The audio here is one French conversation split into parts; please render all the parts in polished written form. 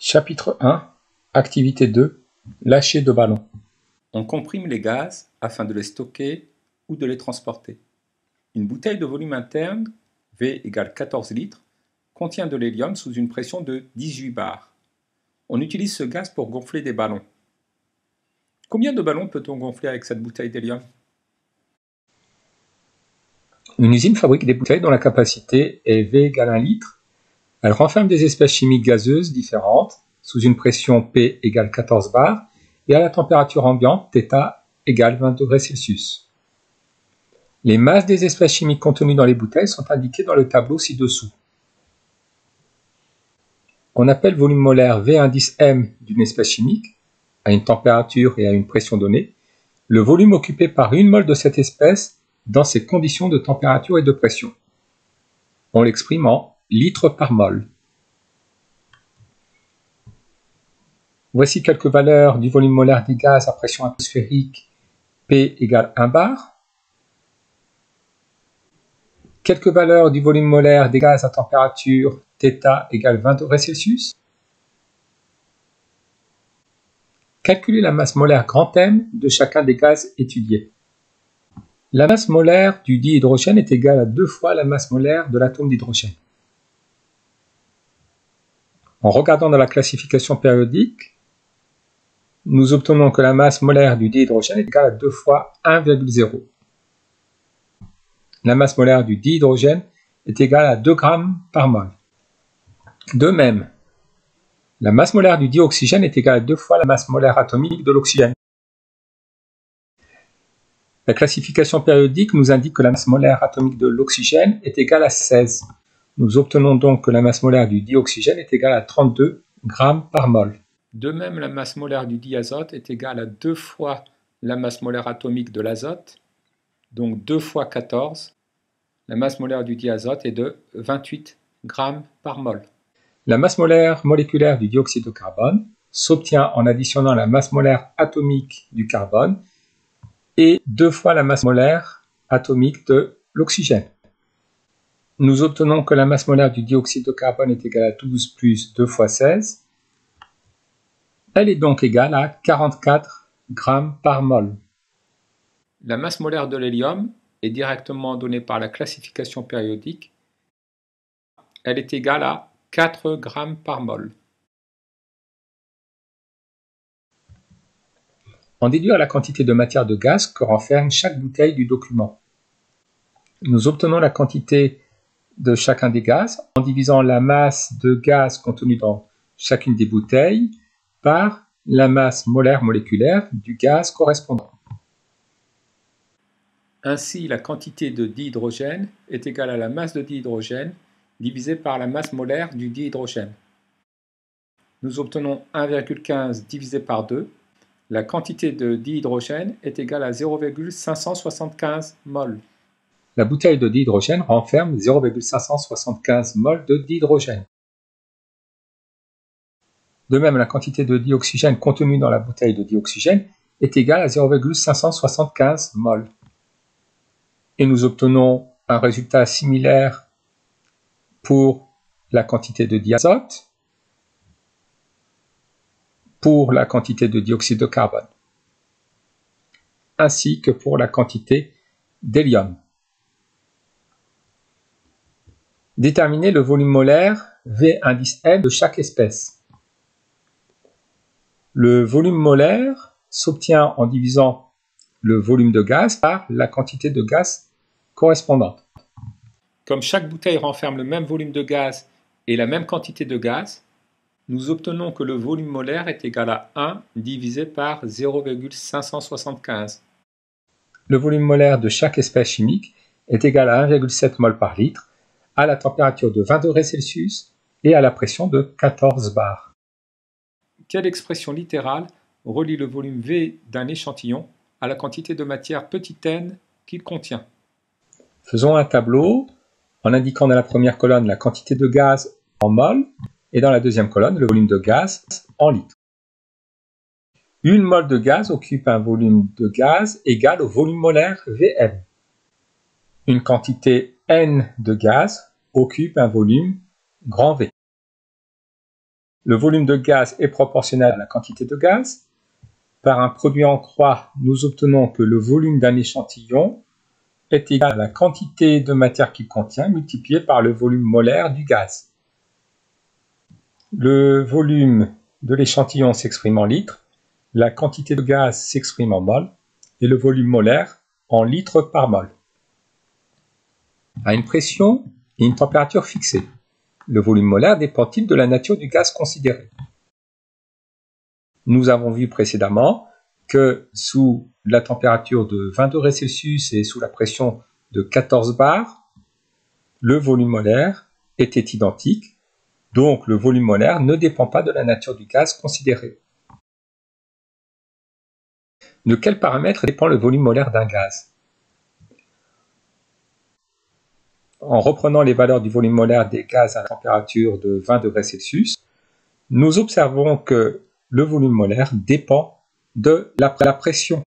Chapitre 1 Activité 2 Lâcher de ballons. On comprime les gaz afin de les stocker ou de les transporter. Une bouteille de volume interne, V égale 14 litres, contient de l'hélium sous une pression de 18 bars. On utilise ce gaz pour gonfler des ballons. Combien de ballons peut-on gonfler avec cette bouteille d'hélium? Une usine fabrique des bouteilles dont la capacité est V égale 1 litre. Elle renferme des espèces chimiques gazeuses différentes sous une pression P égale 14 bars et à la température ambiante θ égale 20 degrés Celsius. Les masses des espèces chimiques contenues dans les bouteilles sont indiquées dans le tableau ci-dessous. On appelle volume molaire V indice M d'une espèce chimique, à une température et à une pression donnée, le volume occupé par une mole de cette espèce dans ces conditions de température et de pression. On l'exprime en litres par mol. Voici quelques valeurs du volume molaire des gaz à pression atmosphérique P égale 1 bar. Quelques valeurs du volume molaire des gaz à température θ égale 20 degrés Celsius. Calculer la masse molaire grand M de chacun des gaz étudiés. La masse molaire du dihydrogène est égale à 2 fois la masse molaire de l'atome d'hydrogène. En regardant dans la classification périodique, nous obtenons que la masse molaire du dihydrogène est égale à 2 fois 1,0. La masse molaire du dihydrogène est égale à 2 grammes par mol. De même, la masse molaire du dioxygène est égale à 2 fois la masse molaire atomique de l'oxygène. La classification périodique nous indique que la masse molaire atomique de l'oxygène est égale à 16. Nous obtenons donc que la masse molaire du dioxygène est égale à 32 grammes par mol. De même, la masse molaire du diazote est égale à 2 fois la masse molaire atomique de l'azote, donc 2 fois 14. La masse molaire du diazote est de 28 grammes par mol. La masse molaire moléculaire du dioxyde de carbone s'obtient en additionnant la masse molaire atomique du carbone et 2 fois la masse molaire atomique de l'oxygène. Nous obtenons que la masse molaire du dioxyde de carbone est égale à 12 plus 2 fois 16. Elle est donc égale à 44 grammes par mol. La masse molaire de l'hélium est directement donnée par la classification périodique. Elle est égale à 4 grammes par mol. En déduire la quantité de matière de gaz que renferme chaque bouteille du document. Nous obtenons la quantité de chacun des gaz en divisant la masse de gaz contenue dans chacune des bouteilles par la masse molaire moléculaire du gaz correspondant. Ainsi, la quantité de dihydrogène est égale à la masse de dihydrogène divisée par la masse molaire du dihydrogène. Nous obtenons 1,15 divisé par 2. La quantité de dihydrogène est égale à 0,575 mol. La bouteille de dihydrogène renferme 0,575 mol de dihydrogène. De même, la quantité de dioxygène contenue dans la bouteille de dioxygène est égale à 0,575 mol. Et nous obtenons un résultat similaire pour la quantité de diazote, pour la quantité de dioxyde de carbone, ainsi que pour la quantité d'hélium. Déterminer le volume molaire V indice M de chaque espèce. Le volume molaire s'obtient en divisant le volume de gaz par la quantité de gaz correspondante. Comme chaque bouteille renferme le même volume de gaz et la même quantité de gaz, nous obtenons que le volume molaire est égal à 1 divisé par 0,575. Le volume molaire de chaque espèce chimique est égal à 1,7 mol par litre à la température de 20 degrés Celsius et à la pression de 14 bars. Quelle expression littérale relie le volume V d'un échantillon à la quantité de matière petit n qu'il contient? Faisons un tableau en indiquant dans la première colonne la quantité de gaz en mol et dans la deuxième colonne le volume de gaz en litres. Une mol de gaz occupe un volume de gaz égal au volume molaire Vm. Une quantité N de gaz occupe un volume grand V. Le volume de gaz est proportionnel à la quantité de gaz. Par un produit en croix, nous obtenons que le volume d'un échantillon est égal à la quantité de matière qu'il contient multipliée par le volume molaire du gaz. Le volume de l'échantillon s'exprime en litres, la quantité de gaz s'exprime en mol et le volume molaire en litres par mol. À une pression et une température fixée, le volume molaire dépend-il de la nature du gaz considéré? Nous avons vu précédemment que sous la température de 20 degrés Celsius et sous la pression de 14 bars, le volume molaire était identique, donc le volume molaire ne dépend pas de la nature du gaz considéré. De quel paramètre dépend le volume molaire d'un gaz? En reprenant les valeurs du volume molaire des gaz à la température de 20 degrés Celsius, nous observons que le volume molaire dépend de la pression.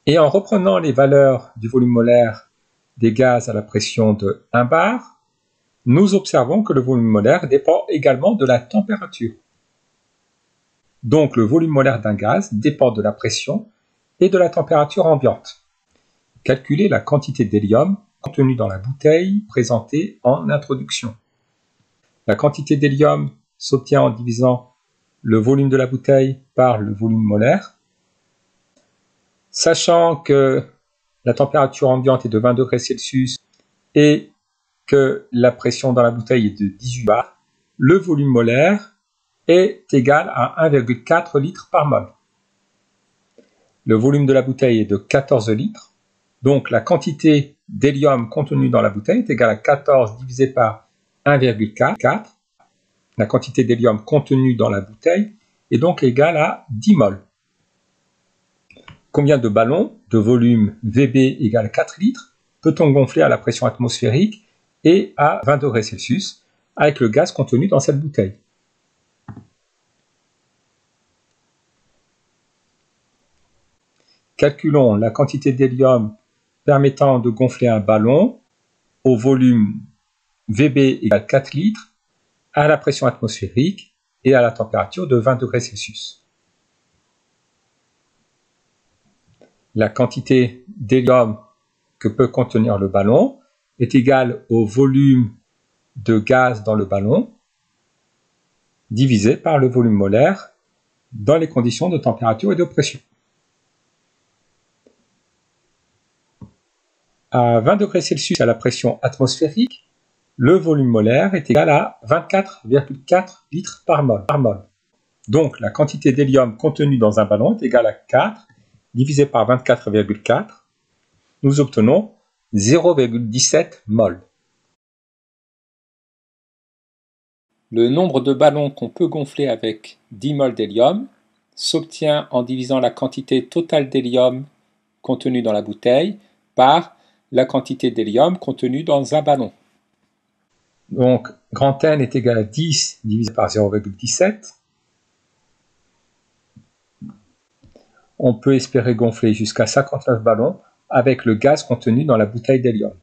Et en reprenant les valeurs du volume molaire des gaz à la pression de 1 bar, nous observons que le volume molaire dépend également de la température. Donc le volume molaire d'un gaz dépend de la pression et de la température ambiante. Calculez la quantité d'hélium contenue dans la bouteille présentée en introduction. La quantité d'hélium s'obtient en divisant le volume de la bouteille par le volume molaire. Sachant que la température ambiante est de 20 degrés Celsius et que la pression dans la bouteille est de 18 bars, le volume molaire est égal à 1,4 litres par mol. Le volume de la bouteille est de 14 litres, donc la quantité d'hélium contenue dans la bouteille est égale à 14 divisé par 1,4. La quantité d'hélium contenue dans la bouteille est donc égale à 10 mol. Combien de ballons de volume VB égale 4 litres peut-on gonfler à la pression atmosphérique et à 20 degrés Celsius avec le gaz contenu dans cette bouteille? Calculons la quantité d'hélium permettant de gonfler un ballon au volume VB égale 4 litres à la pression atmosphérique et à la température de 20 degrés Celsius. La quantité d'hélium que peut contenir le ballon est égale au volume de gaz dans le ballon divisé par le volume molaire dans les conditions de température et de pression. À 20 degrés Celsius à la pression atmosphérique, le volume molaire est égal à 24,4 litres par mol. Donc la quantité d'hélium contenue dans un ballon est égale à 4 divisé par 24,4. Nous obtenons 0,17 mol. Le nombre de ballons qu'on peut gonfler avec 10 mol d'hélium s'obtient en divisant la quantité totale d'hélium contenue dans la bouteille par la quantité d'hélium contenue dans un ballon. Donc, grand N est égal à 10 divisé par 0,17. On peut espérer gonfler jusqu'à 59 ballons avec le gaz contenu dans la bouteille d'hélium.